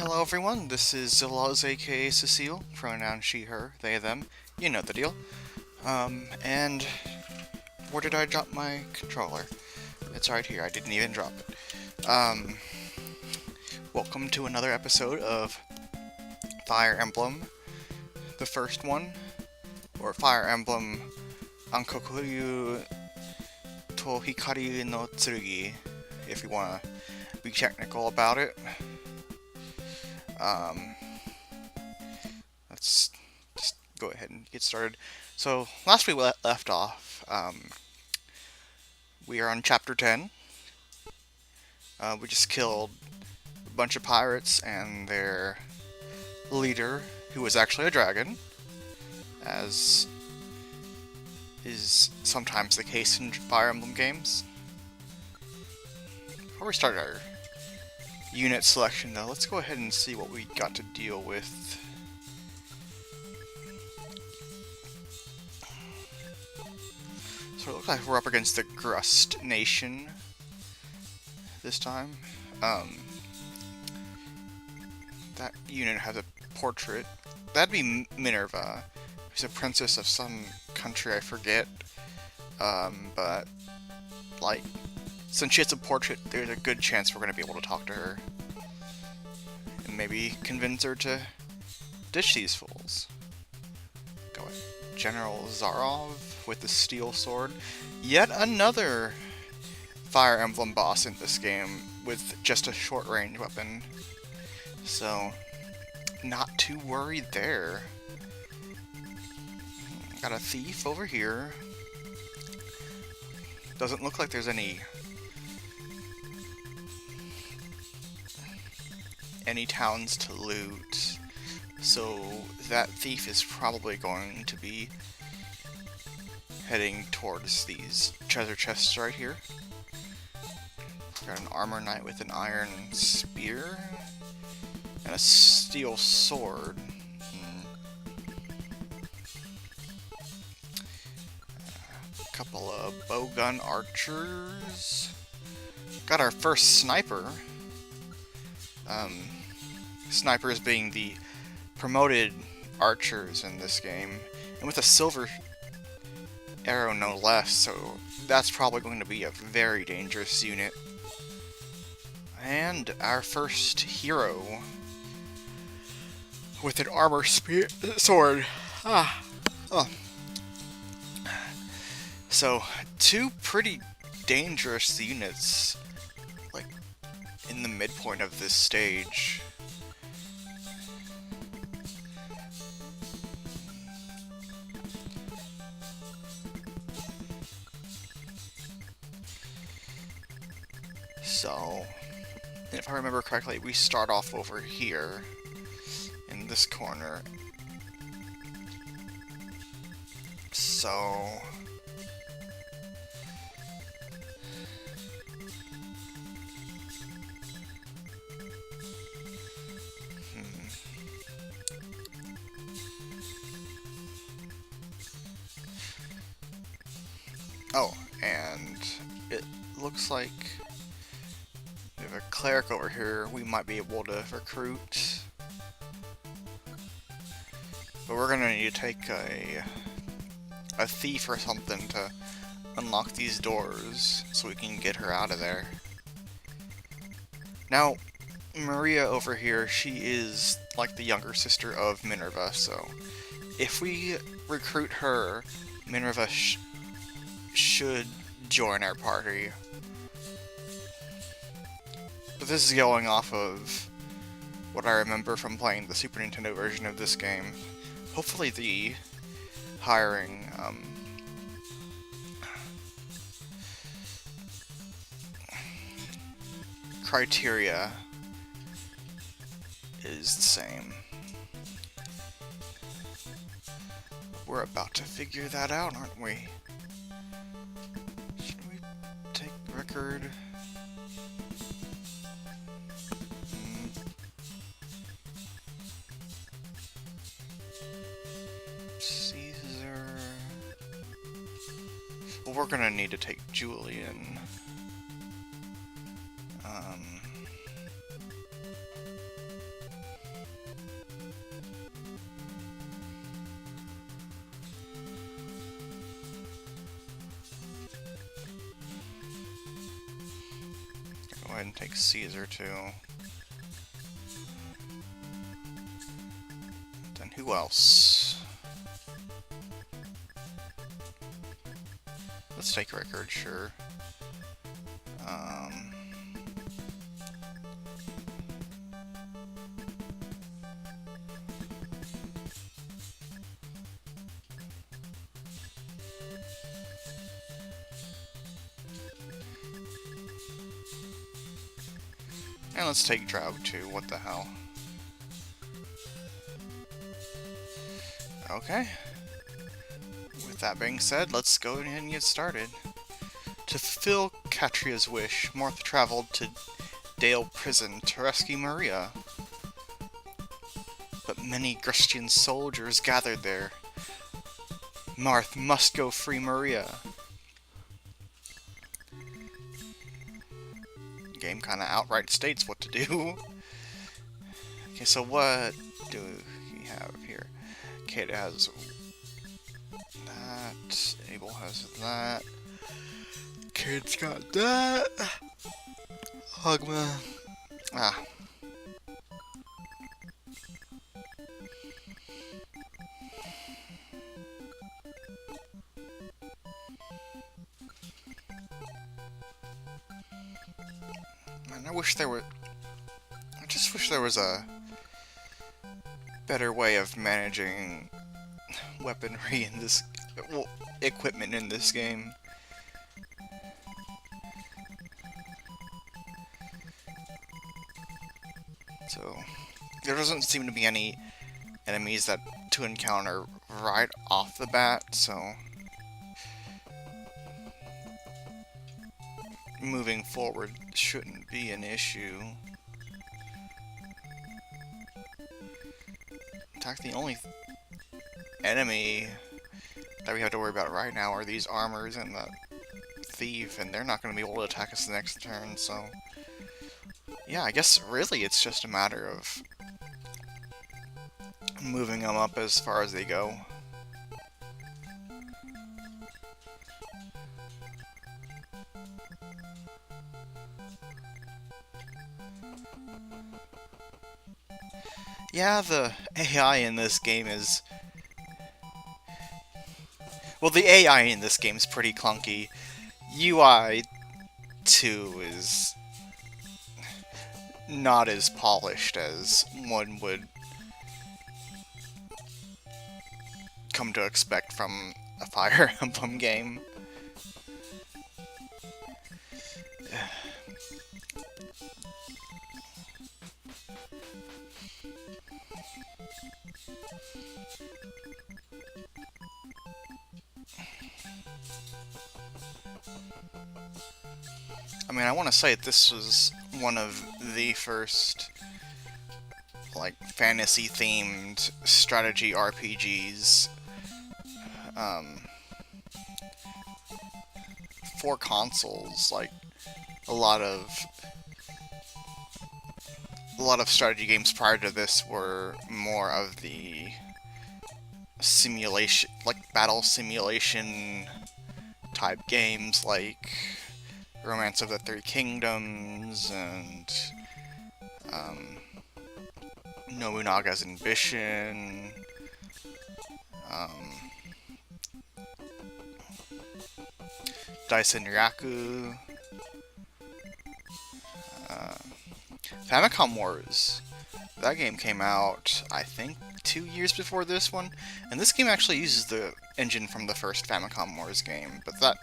Hello everyone, this is Zeloz aka Cecile, pronoun she, her, they, them, you know the deal. And where did I drop my controller? It's right here, I didn't even drop it. Welcome to another episode of Fire Emblem, the first one, or Fire Emblem Ankokuyu to Hikari no Tsurugi, if you want to be technical about it. Let's just go ahead and get started. So, last we left off, we are on Chapter 10. We just killed a bunch of pirates and their leader, who was actually a dragon, as is sometimes the case in Fire Emblem games. Before we start our unit selection, though, let's go ahead and see what we got to deal with. So it looks like we're up against the Grust Nation this time. That unit has a portrait. That'd be Minerva, who's a princess of some country I forget. But, like, since she has a portrait, there's a good chance we're going to be able to talk to her. And maybe convince her to ditch these fools. Go ahead. General Zarov with the steel sword. Yet another Fire Emblem boss in this game with just a short range weapon. So, not too worried there. Got a thief over here. Doesn't look like there's any towns to loot. So that thief is probably going to be heading towards these treasure chests right here. Got an armor knight with an iron spear and a steel sword. A couple of bowgun archers. Got our first sniper. Snipers being the promoted archers in this game, and with a silver arrow no less, so that's probably going to be a very dangerous unit. And our first hero with an armor sword. So, two pretty dangerous units, like, in the midpoint of this stage. So, if I remember correctly, we start off over here, in this corner. So, oh, and it looks like we have a cleric over here we might be able to recruit. But we're gonna need to take a thief or something to unlock these doors so we can get her out of there. Now, Maria over here, she is like the younger sister of Minerva, so if we recruit her, Minerva should join our party. But this is going off of what I remember from playing the Super Nintendo version of this game. Hopefully the hiring criteria is the same. We're about to figure that out, aren't we? Should we take record? Caesar. Well, we're gonna need to take Julian. ahead and take Caesar too. Then who else? Let's take Rickard, sure. And let's take Draug too, what the hell. Okay. With that being said, let's go ahead and get started. To fulfill Catria's wish, Marth traveled to Dale Prison to rescue Maria. But many Christian soldiers gathered there. Marth must go free Maria. Game kinda outright states what to do. Okay, so what do we have here? Okay, it has that. Abel has that. Kid's got that. Hugma. Ah. Man, I just wish there was a better way of managing weaponry in this, well, equipment in this game. So, there doesn't seem to be any enemies to encounter right off the bat, so moving forward shouldn't be an issue. In fact, the only enemy that we have to worry about right now are these armors and the thief, and they're not going to be able to attack us the next turn, so yeah, I guess really it's just a matter of moving them up as far as they go. Yeah, the AI in this game is... Well, the AI in this game is pretty clunky. UI, too, is not as polished as one would come to expect from a Fire Emblem game. I mean, I want to say this was one of the first, like, fantasy-themed strategy RPGs for consoles. Like, a lot of strategy games prior to this were more of the simulation, like battle simulation type games, like Romance of the Three Kingdoms and Nobunaga's Ambition, Daisen Ryaku, Famicom Wars. That game came out, I think, 2 years before this one, and this game actually uses the engine from the first Famicom Wars game, but that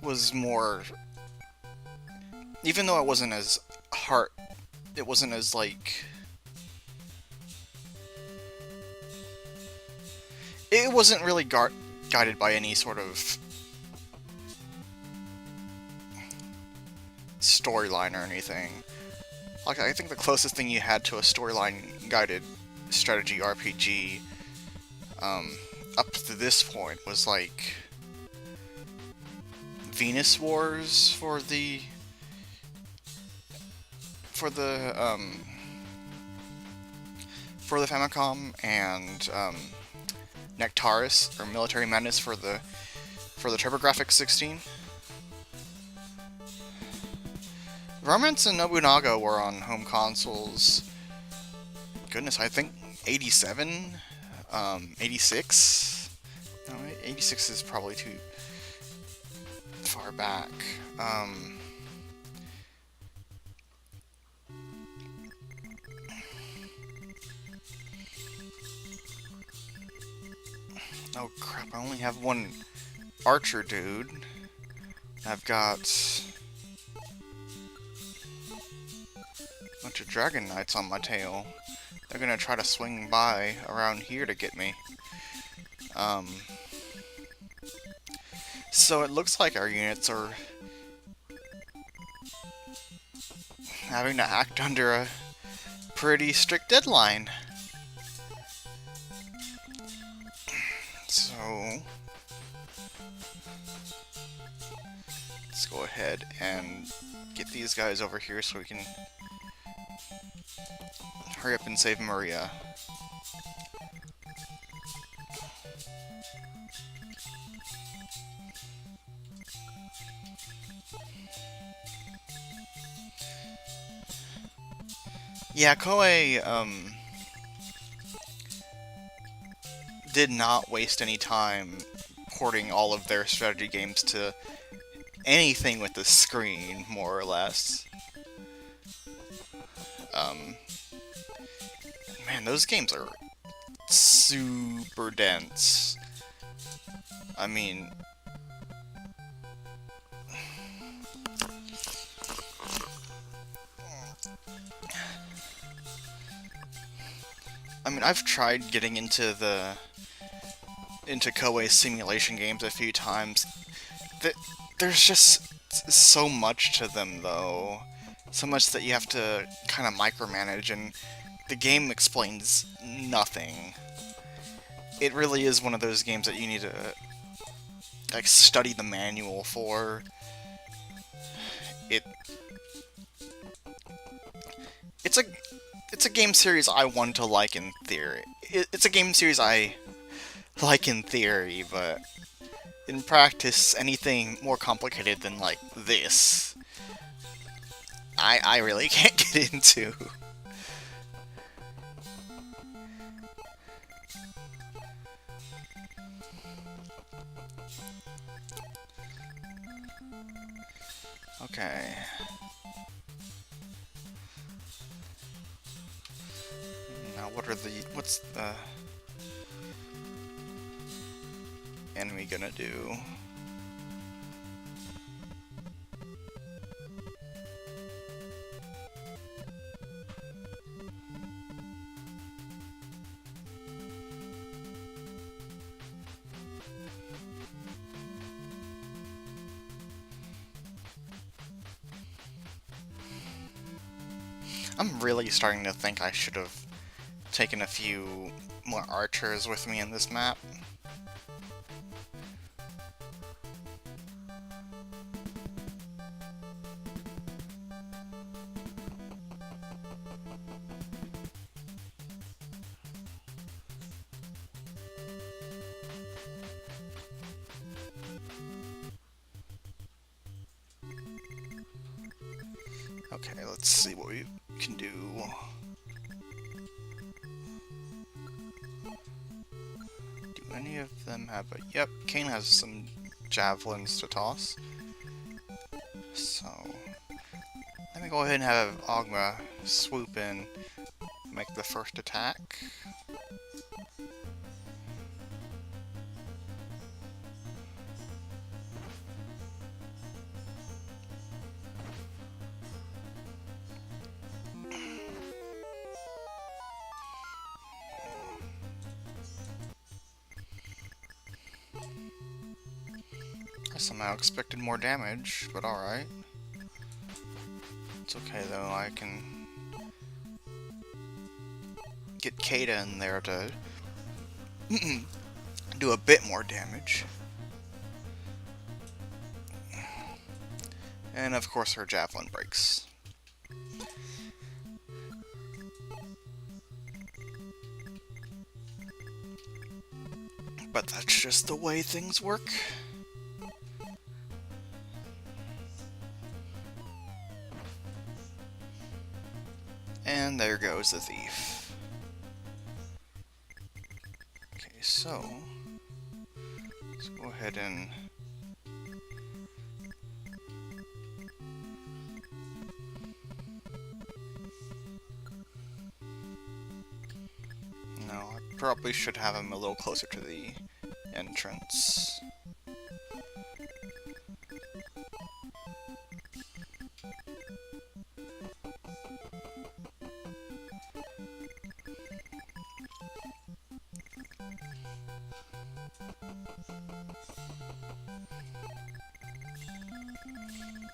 was more... Even though it wasn't as hard, it wasn't as, like... It wasn't really guided by any sort of storyline or anything. Like, I think the closest thing you had to a storyline-guided strategy RPG up to this point was, like, Venus Wars for the Famicom, and Nectaris or Military Madness for the TurboGrafx 16. Romance and Nobunaga were on home consoles. Goodness, I think 87? 86? No, 86 is probably too far back. Oh crap, I only have one archer dude. I've got a bunch of dragon knights on my tail. They're gonna try to swing by around here to get me. So it looks like our units are having to act under a pretty strict deadline. So let's go ahead and get these guys over here so we can hurry up and save Maria. Yeah, Koei, did not waste any time porting all of their strategy games to anything with the screen, more or less. Man, those games are super dense. I mean... I've tried getting into Koei's simulation games a few times. There's just so much to them, though. So much that you have to kind of micromanage, and the game explains nothing. It really is one of those games that you need to like study the manual for. It's a game series I want to like in theory. It's a game series I like in theory, but in practice, anything more complicated than like this, I really can't get into. Okay. Now what's the enemy gonna do? I'm really starting to think I should have taken a few more archers with me in this map. Okay, let's see what we can do. Do any of them have a... Yep, Kane has some javelins to toss. So, let me go ahead and have Ogma swoop in, make the first attack. I somehow expected more damage, but alright. It's okay though, I can get Kata in there to do a bit more damage. And of course her javelin breaks. But that's just the way things work. And there goes the thief. Okay, so let's go ahead and no, I probably should have him a little closer to the entrance.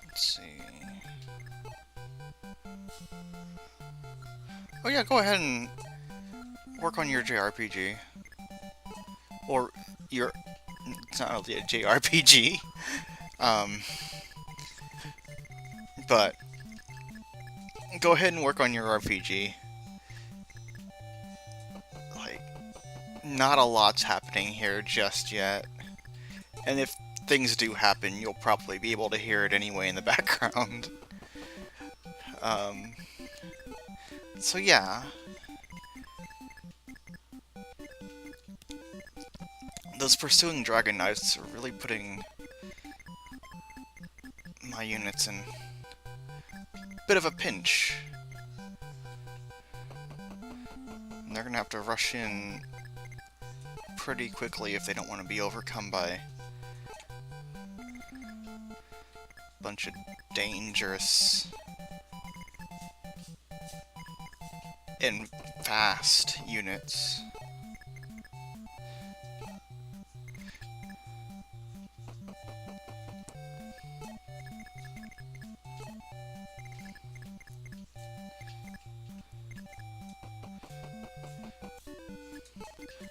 Let's see. Oh yeah, go ahead and work on your JRPG. Or your... It's not really a JRPG. But go ahead and work on your RPG. Like, not a lot's happening here just yet. And if things do happen, you'll probably be able to hear it anyway in the background. So yeah. Those pursuing Dragon Knights are really putting my units in a bit of a pinch. And they're gonna have to rush in pretty quickly if they don't want to be overcome by a bunch of dangerous and fast units.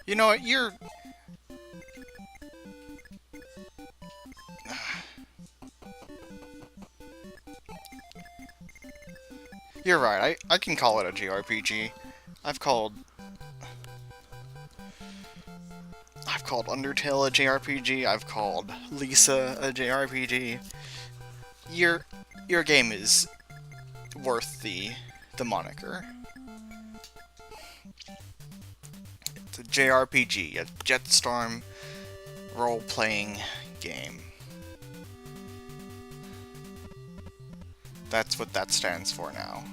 You know what, you're right, I can call it a JRPG. I've called Undertale a JRPG, I've called Lisa a JRPG. Your game is worth the moniker. It's a JRPG, a Jetstorm role-playing game. That's what that stands for now.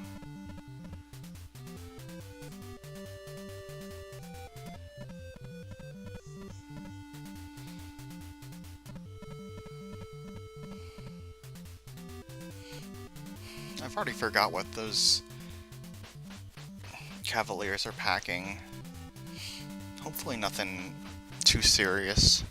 I've already forgot what those Cavaliers are packing. Hopefully nothing too serious.